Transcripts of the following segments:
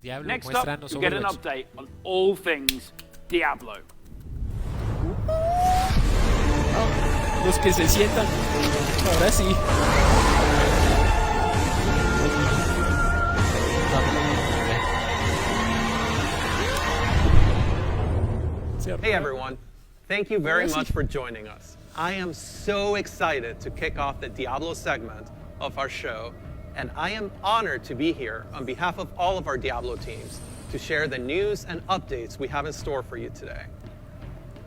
Diablo, Next up, muéstranos we get an Overwatch. update on all things Diablo. Los que se sientan. Ahora sí. Hey everyone, thank you very much for joining us. I am so excited to kick off the Diablo segment of our show, and I am honored to be here on behalf of all of our Diablo teams to share the news and updates we have in store for you today.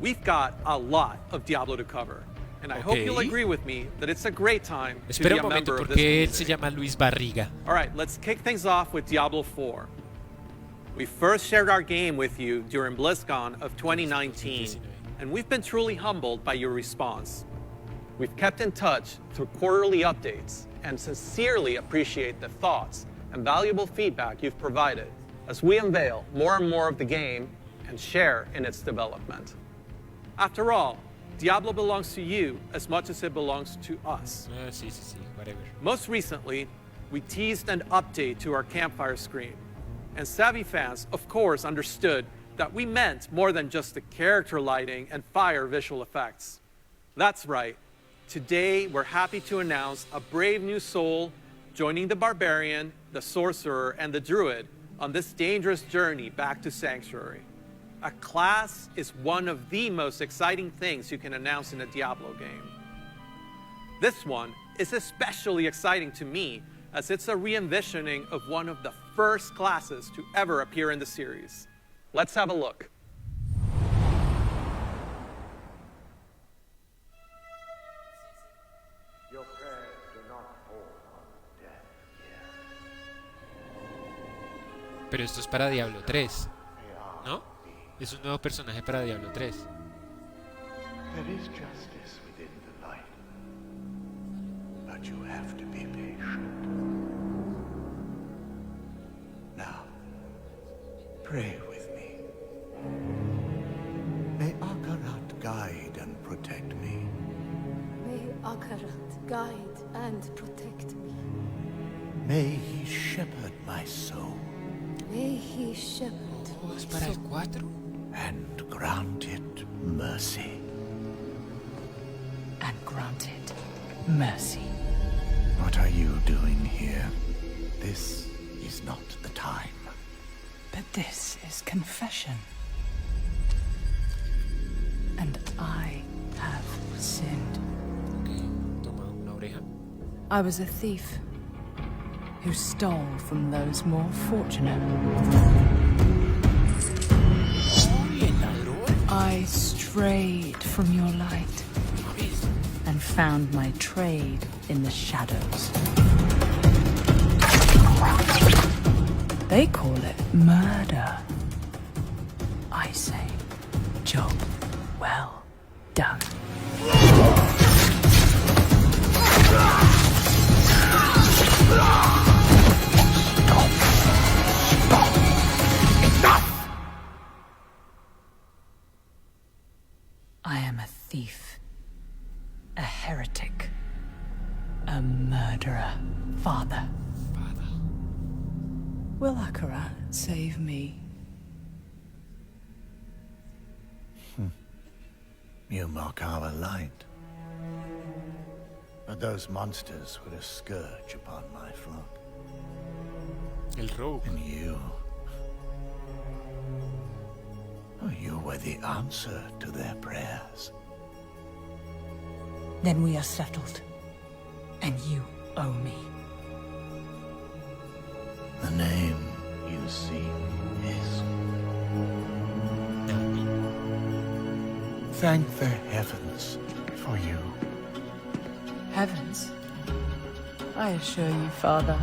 We've got a lot of Diablo to cover, and I hope you'll agree with me that it's a great time to Espera be un a momento, member of porque él this se community. llama Luis Barriga. All right, let's kick things off with Diablo IV. We first shared our game with you during Blizzcon of 2019, and we've been truly humbled by your response. We've kept in touch through quarterly updates and sincerely appreciate the thoughts and valuable feedback you've provided as we unveil more and more of the game and share in its development. After all, Diablo belongs to you as much as it belongs to us. Sí, whatever. Most recently, we teased an update to our campfire screen. And savvy fans, of course, understood that we meant more than just the character lighting and fire visual effects. That's right. Today, we're happy to announce a brave new soul joining the barbarian, the sorcerer, and the druid on this dangerous journey back to Sanctuary. A class is one of the most exciting things you can announce in a Diablo game. This one is especially exciting to me as it's a re-envisioning of one of the first classes to ever appear in the series. Let's have a look. Your prayers do not fall on deaf ears. Pero esto es para Diablo 3, ¿no? Es un nuevo personaje para Diablo 3. There is justice within the light, but you have to be patient. Now, pray with me. May Akarat guide and protect me. May Akarat guide and protect me. May he shepherd my soul May he shepherd my ¿Es para el soul 4? and grant it mercy. And granted mercy. What are you doing here? This is not the time. But this is confession. And I have sinned. Ok, toma una oreja. I was a thief who stole from those more fortunate. I strayed from your light and found my trade in the shadows. They call it murder. I say, job well done. I am a thief, a heretic, a murderer, father. Will Akarat save me? You mock our light. But those monsters were a scourge upon my flock. El rogue. And you... Oh, you were the answer to their prayers. Then we are settled, and you owe me. The name you seek is... Thank the heavens for you. Heavens? I assure you, Father,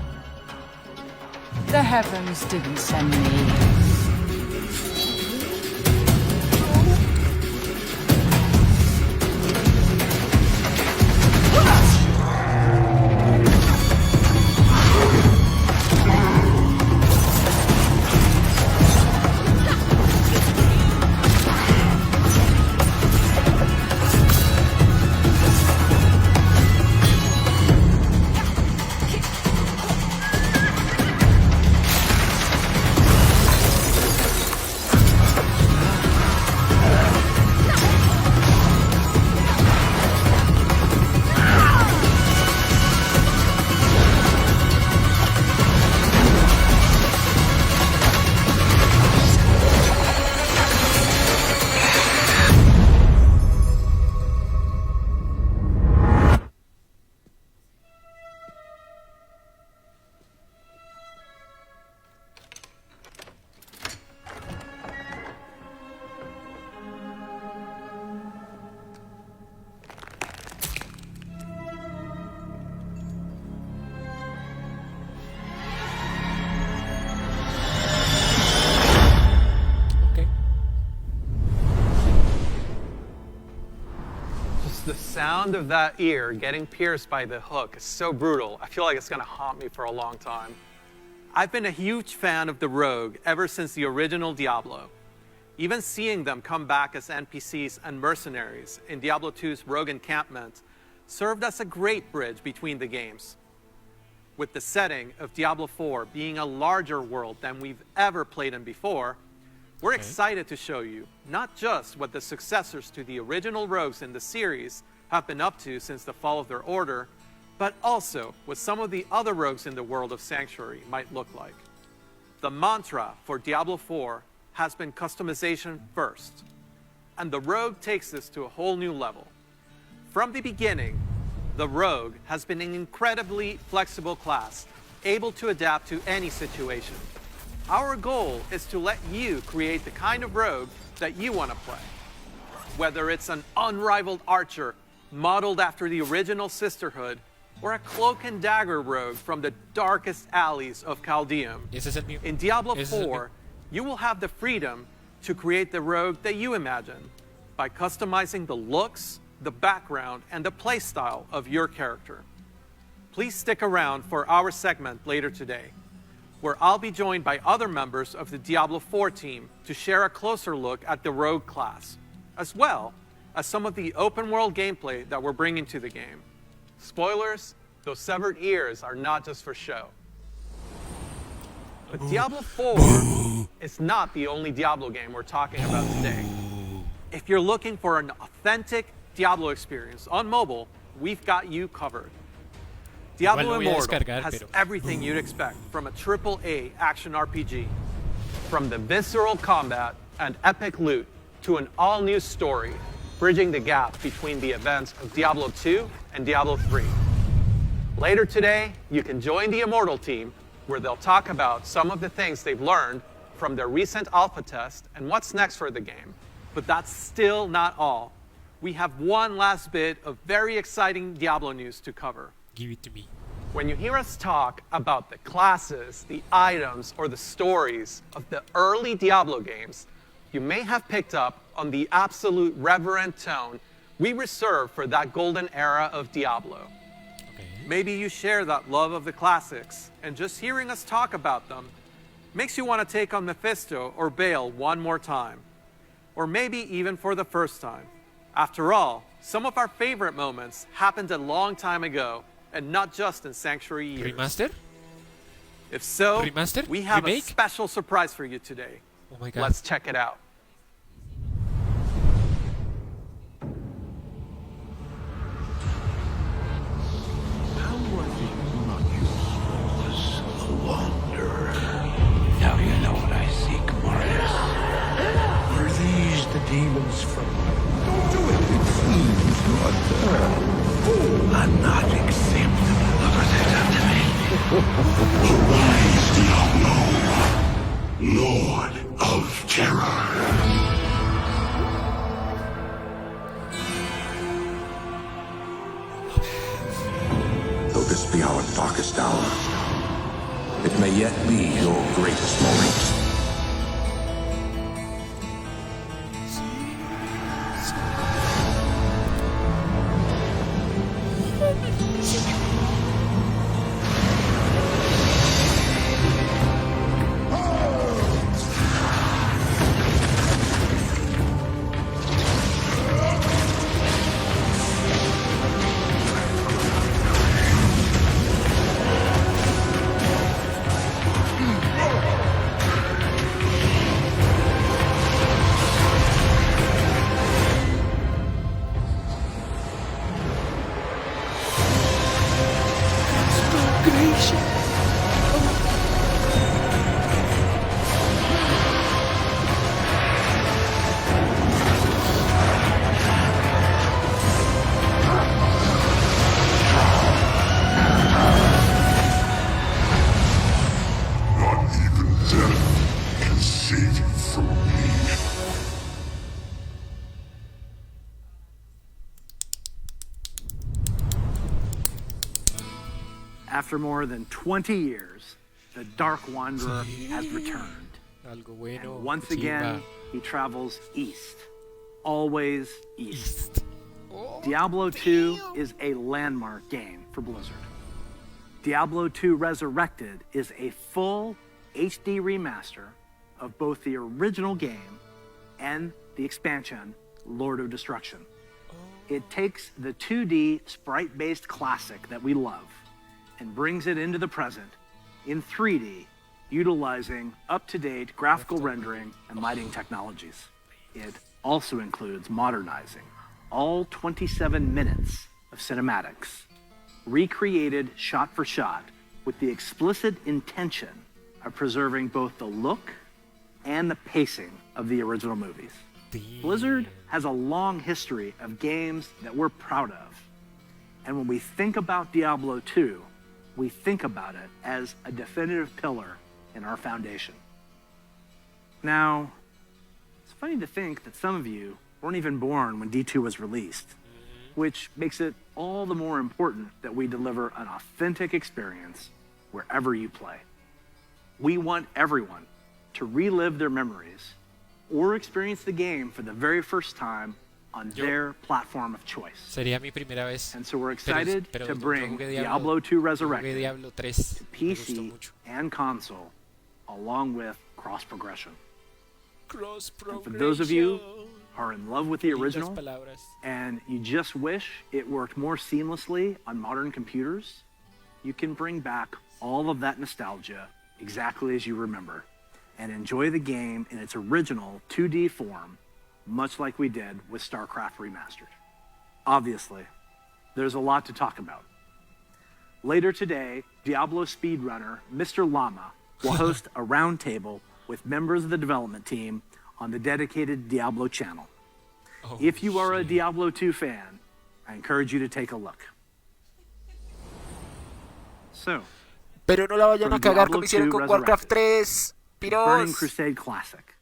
the heavens didn't send me. sound of that ear getting pierced by the hook is so brutal. I feel like it's going to haunt me for a long time. I've been a huge fan of the Rogue ever since the original Diablo. Even seeing them come back as NPCs and mercenaries in Diablo II's Rogue Encampment served as a great bridge between the games. With the setting of Diablo IV being a larger world than we've ever played in before, we're excited to show you not just what the successors to the original Rogues in the series have been up to since the fall of their order, but also what some of the other Rogues in the world of Sanctuary might look like. The mantra for Diablo IV has been customization first, and the Rogue takes this to a whole new level. From the beginning, the Rogue has been an incredibly flexible class, able to adapt to any situation. Our goal is to let you create the kind of Rogue that you want to play. Whether it's an unrivaled archer modeled after the original Sisterhood, or a cloak and dagger rogue from the darkest alleys of Chaldeum. In Diablo IV, you will have the freedom to create the rogue that you imagine by customizing the looks, the background, and the playstyle of your character. Please stick around for our segment later today, where I'll be joined by other members of the Diablo IV team to share a closer look at the rogue class, as well as some of the open-world gameplay that we're bringing to the game. Spoilers, those severed ears are not just for show. But Diablo IV is not the only Diablo game we're talking about today. If you're looking for an authentic Diablo experience on mobile, we've got you covered. Diablo Immortal has everything you'd expect from a AAA action RPG. From the visceral combat and epic loot to an all-new story, bridging the gap between the events of Diablo II and Diablo III. Later today, you can join the Immortal team, where they'll talk about some of the things they've learned from their recent alpha test and what's next for the game. But that's still not all. We have one last bit of very exciting Diablo news to cover. Give it to me. When you hear us talk about the classes, the items, or the stories of the early Diablo games, you may have picked up on the absolute reverent tone we reserve for that golden era of Diablo. Okay. Maybe you share that love of the classics, and just hearing us talk about them makes you want to take on Mephisto or Baal one more time. Or maybe even for the first time. After all, some of our favorite moments happened a long time ago, and not just in Sanctuary years. Remaster? If so, Remaster? we have Remake? a special surprise for you today. Oh my god. Let's check it out. How was it not yours, a wanderer? Now you know what I seek, Martes. Are these the demons from... Don't do it! It seems not I'm not acceptable. Arise, Diablo, Lord of Terror. Though this be our darkest hour, it may yet be your greatest moment. After more than 20 years, the Dark Wanderer has returned. Algo bueno. And once chimba. again, he travels east. Always east. Diablo II is a landmark game for Blizzard. Diablo II Resurrected is a full HD remaster of both the original game and the expansion, Lord of Destruction. It takes the 2D sprite-based classic that we love and brings it into the present in 3D, utilizing up-to-date graphical rendering and lighting technologies. It also includes modernizing all 27 minutes of cinematics, recreated shot for shot with the explicit intention of preserving both the look and the pacing of the original movies. Blizzard has a long history of games that we're proud of. And when we think about Diablo 2, we think about it as a definitive pillar in our foundation. Now, it's funny to think that some of you weren't even born when D2 was released, which makes it all the more important that we deliver an authentic experience wherever you play. We want everyone to relive their memories or experience the game for the very first time on their platform of choice. Sería mi primera vez. And so we're excited pero to yo bring jugué Diablo 2 Resurrected Diablo 3. to Me gustó PC mucho. and console, along with cross-progression. Cross And for those of you who are in love with the original, palabras. and you just wish it worked more seamlessly on modern computers, you can bring back all of that nostalgia exactly as you remember and enjoy the game in its original 2D form, much like we did with StarCraft Remastered. Obviously, there's a lot to talk about. Later today, Diablo speedrunner Mr. Llama will host a roundtable with members of the development team on the dedicated Diablo channel. Oh, If you are a shit. Diablo 2 fan, I encourage you to take a look. So, Pero no la vayan a From cagar Diablo como hicieron 2 con Warcraft Resurrected, 3. Burning Piros. Crusade Classic,